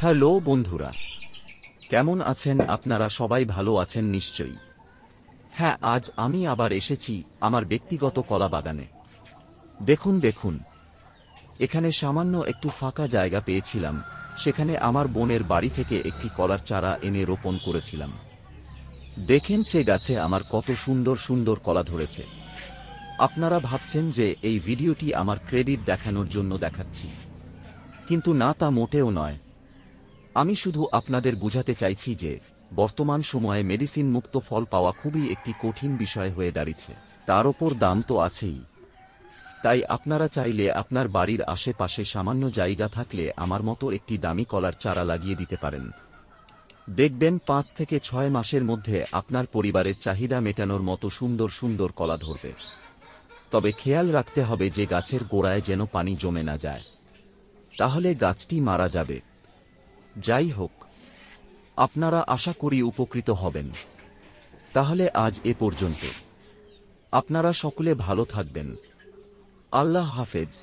Hello বন্ধুরা, কেমন আছেন আপনারা? সবাই ভালো আছেন নিশ্চয়ই। হ্যাঁ, আজ আমি আবার এসেছি আমার ব্যক্তিগত কলা বাগানে। দেখুন দেখুন, এখানে সামান্য একটু ফাঁকা জায়গা পেয়েছিলাম, সেখানে আমার বোনের বাড়ি থেকে একটি কলার চারা এনে রোপণ করেছিলাম। দেখেন সে গাছে আমার কত সুন্দর সুন্দর কলা ধরেছে। আপনারা ভাবছেন যে এই ভিডিওটি আমার ক্রেডিট দেখানোর জন্য দেখাচ্ছি, কিন্তু না, তা মোটেও নয়। আমি শুধু আপনাদের বোঝাতে চাইছি যে বর্তমান সময়ে মেডিসিন মুক্ত ফল পাওয়া খুবই একটি কঠিন বিষয় হয়ে দাঁড়িয়েছে, তার ওপর দাম তো আছেই। তাই আপনারা চাইলে আপনার বাড়ির আশেপাশে সামান্য জায়গা থাকলে আমার মতো একটি দামি কলার চারা লাগিয়ে দিতে পারেন। দেখবেন 5 থেকে 6 মাসের মধ্যে আপনার পরিবারের চাহিদা মেটানোর মতো সুন্দর সুন্দর কলা ধরবে। তবে খেয়াল রাখতে হবে যে গাছের গোড়ায় যেন পানি জমে না যায়, তাহলে গাছটি মারা যাবে। যাই হোক, আপনারা আশা করি উপকৃত হবেন। তাহলে আজ এ পর্যন্ত। আপনারা সকলে ভালো থাকবেন। আল্লাহ হাফেজ।